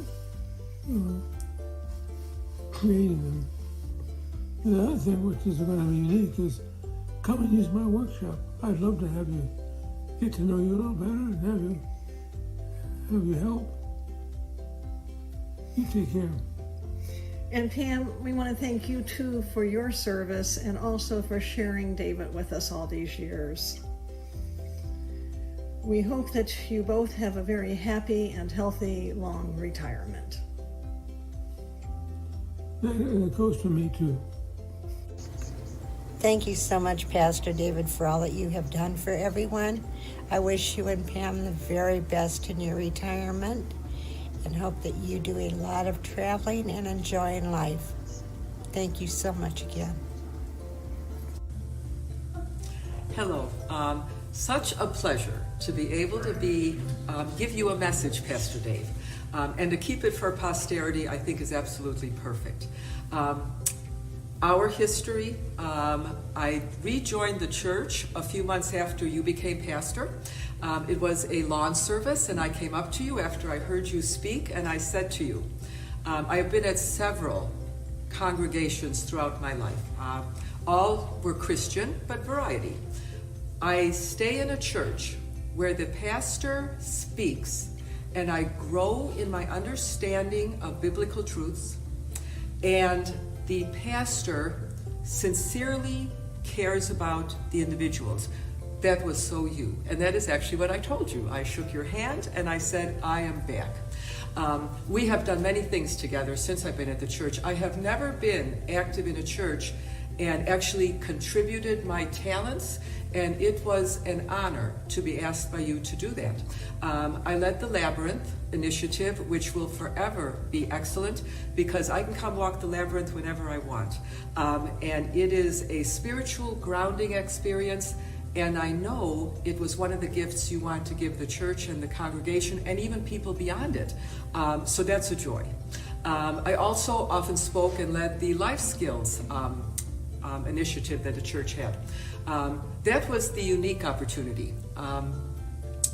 creating them. The other thing which is going to be unique is come and use my workshop. I'd love to have you get to know you a little better and have you help. You take care. And Pam, we want to thank you too for your service and also for sharing David with us all these years. We hope that you both have a very happy and healthy, long retirement. And it goes to me too. Thank you so much, Pastor David, for all that you have done for everyone. I wish you and Pam the very best in your retirement and hope that you do a lot of traveling and enjoying life. Thank you so much again. Hello. Such a pleasure to be able to give you a message, Pastor Dave. And to keep it for posterity, I think is absolutely perfect. Our history, I rejoined the church a few months after you became pastor. It was a lawn service, and I came up to you after I heard you speak, and I said to you, I have been at several congregations throughout my life. All were Christian, but variety. I stay in a church where the pastor speaks, and I grow in my understanding of biblical truths, and the pastor sincerely cares about the individuals. That was so you. And that is actually what I told you. I shook your hand and I said, I am back. We have done many things together since I've been at the church. I have never been active in a church and actually contributed my talents, and it was an honor to be asked by you to do that. I led the Labyrinth initiative, which will forever be excellent because I can come walk the Labyrinth whenever I want. And it is a spiritual grounding experience, and I know it was one of the gifts you want to give the church and the congregation and even people beyond it. So that's a joy. I also often spoke and led the life skills initiative that the church had. That was the unique opportunity.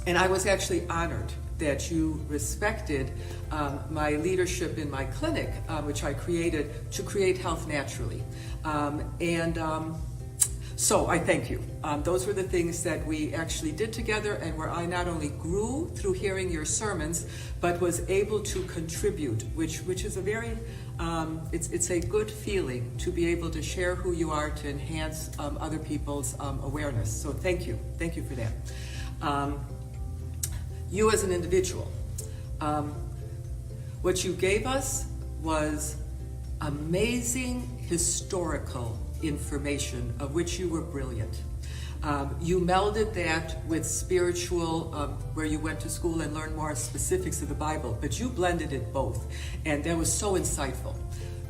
And I was actually honored that you respected my leadership in my clinic, which I created to create health naturally. So I thank you. Those were the things that we actually did together, and where I not only grew through hearing your sermons, but was able to contribute, which is a very, it's a good feeling to be able to share who you are to enhance other people's awareness. So thank you for that. You as an individual, what you gave us was amazing historical information of which you were brilliant. You melded that with spiritual, where you went to school and learned more specifics of the Bible, but you blended it both, and that was so insightful.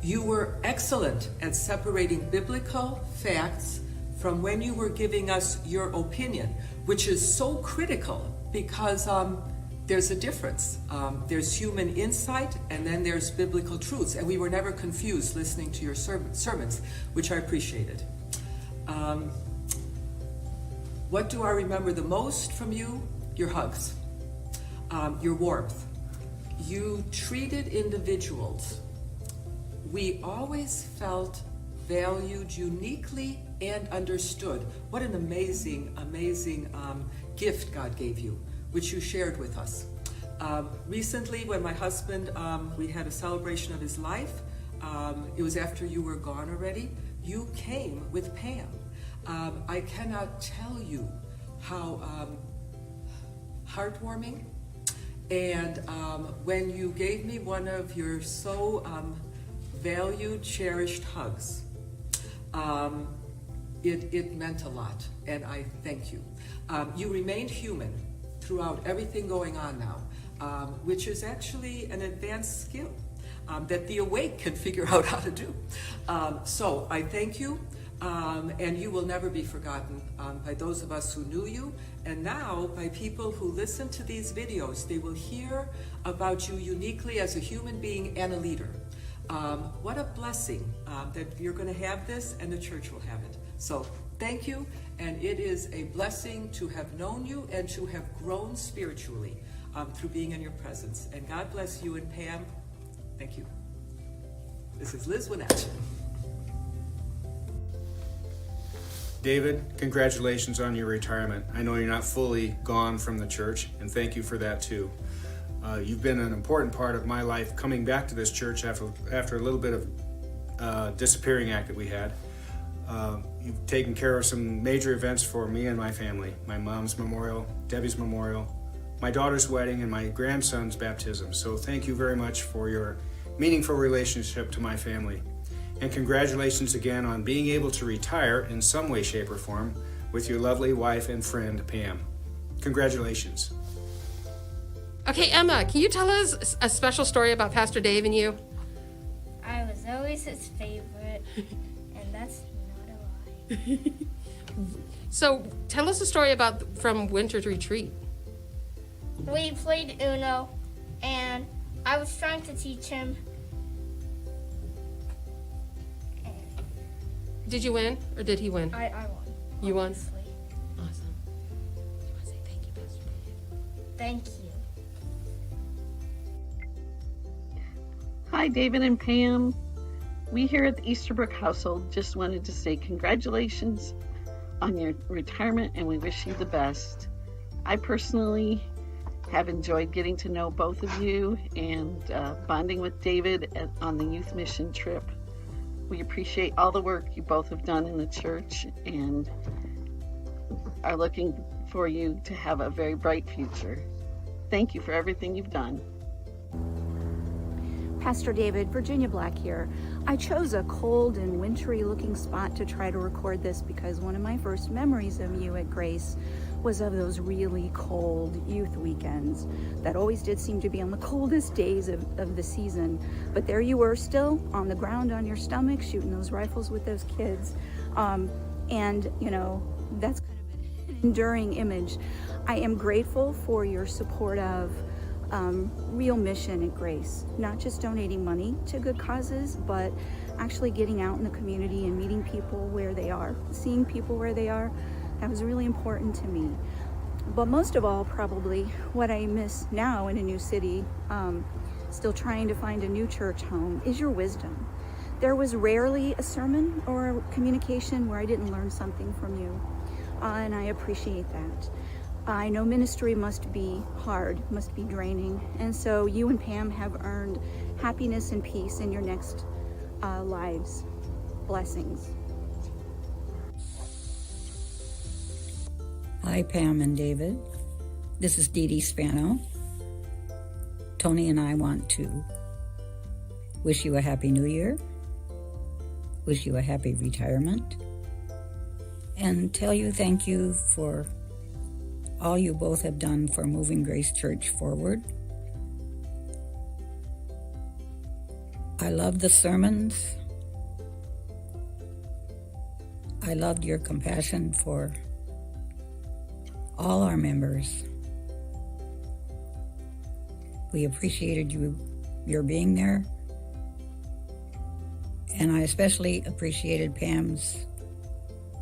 You were excellent at separating biblical facts from when you were giving us your opinion, which is so critical because there's a difference. There's human insight, and then there's biblical truths, and we were never confused listening to your sermons, which I appreciated. What do I remember the most from you? Your hugs, your warmth. You treated individuals. We always felt valued uniquely and understood. What an amazing, amazing gift God gave you, which you shared with us. Recently, when my husband, we had a celebration of his life, it was after you were gone already, you came with Pam. I cannot tell you how heartwarming, and when you gave me one of your so valued, cherished hugs, it meant a lot, and I thank you. You remained human throughout everything going on now, which is actually an advanced skill that the awake can figure out how to do. So I thank you. and you will never be forgotten by those of us who knew you, and now by people who listen to these videos. They will hear about you uniquely as a human being and a leader. What a blessing that you're going to have this and the church will have it. So thank you, and it is a blessing to have known you and to have grown spiritually through being in your presence. And God bless you and Pam. Thank you. This is Liz Winnett. David, congratulations on your retirement. I know you're not fully gone from the church, and thank you for that too. You've been an important part of my life coming back to this church after a little bit of disappearing act that we had. You've taken care of some major events for me and my family. My mom's memorial, Debbie's memorial, my daughter's wedding, and my grandson's baptism. So thank you very much for your meaningful relationship to my family. And congratulations again on being able to retire in some way, shape, or form with your lovely wife and friend, Pam. Congratulations. Okay, Emma, can you tell us a special story about Pastor Dave and you? I was always his favorite, and that's not a lie. So tell us a story from Winter's Retreat. We played Uno, and I was trying to teach him. Did you win, or did he win? I won. You won? Obviously. Awesome. You want to say thank you, Pastor Dave? Thank you. Hi, David and Pam. We here at the Easterbrook household just wanted to say congratulations on your retirement, and we wish you the best. I personally have enjoyed getting to know both of you and bonding with David on the youth mission trip. We appreciate all the work you both have done in the church and are looking for you to have a very bright future. Thank you for everything you've done. Pastor David, Virginia Black here. I chose a cold and wintry looking spot to try to record this because one of my first memories of you at Grace was of those really cold youth weekends that always did seem to be on the coldest days of the season. But there you were still on the ground on your stomach shooting those rifles with those kids. And you know, that's kind of an enduring image. I am grateful for your support of real mission at Grace, not just donating money to good causes, but actually getting out in the community and meeting people where they are, seeing people where they are. That was really important to me. But most of all, probably what I miss now in a new city, still trying to find a new church home, is your wisdom. There was rarely a sermon or a communication where I didn't learn something from you, and I appreciate that. I know ministry must be hard, must be draining, and so you and Pam have earned happiness and peace in your next lives. Blessings. Hi, Pam and David. This is Dee Dee Spano. Tony and I want to wish you a Happy New Year, wish you a happy retirement, and tell you thank you for all you both have done for moving Grace Church forward. I loved the sermons. I loved your compassion for all our members. We appreciated your being there. And I especially appreciated Pam's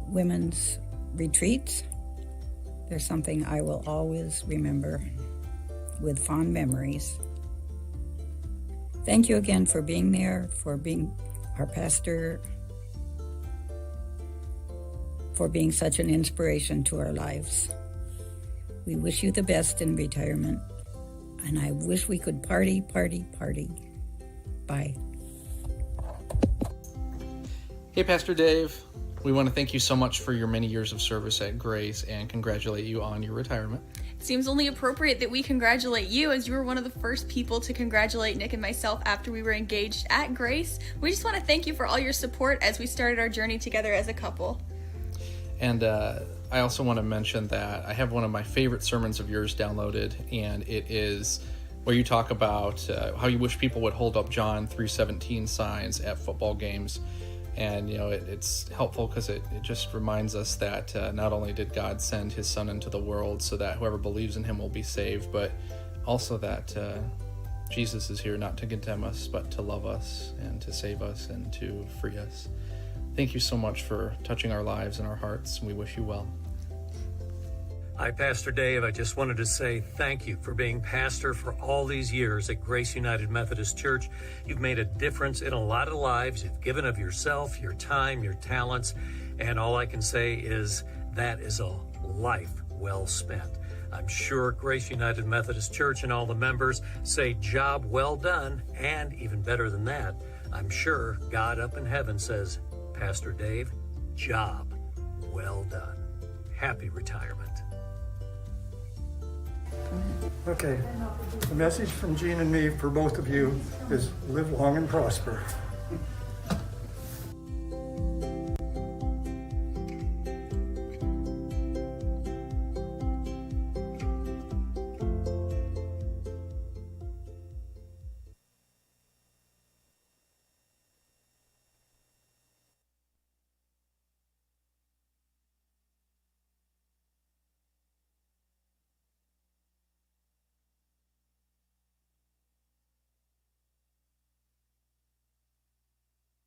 women's retreats. They're something I will always remember with fond memories. Thank you again for being there, for being our pastor, for being such an inspiration to our lives. We wish you the best in retirement, and I wish we could party, party, party. Bye. Hey, Pastor Dave. We want to thank you so much for your many years of service at Grace and congratulate you on your retirement. It seems only appropriate that we congratulate you, as you were one of the first people to congratulate Nick and myself after we were engaged at Grace. We just want to thank you for all your support as we started our journey together as a couple. And I also want to mention that I have one of my favorite sermons of yours downloaded, and it is where you talk about how you wish people would hold up John 3:17 signs at football games. And it's helpful because it just reminds us that not only did God send his son into the world so that whoever believes in him will be saved, but also that Jesus is here not to condemn us, but to love us and to save us and to free us. Thank you so much for touching our lives and our hearts, and we wish you well. Hi, Pastor Dave. I just wanted to say thank you for being pastor for all these years at Grace United Methodist Church. You've made a difference in a lot of lives. You've given of yourself, your time, your talents, and all I can say is that is a life well spent. I'm sure Grace United Methodist Church and all the members say job well done, and even better than that, I'm sure God up in heaven says, Pastor Dave, job well done. Happy retirement. Okay, the message from Gene and me for both of you is live long and prosper.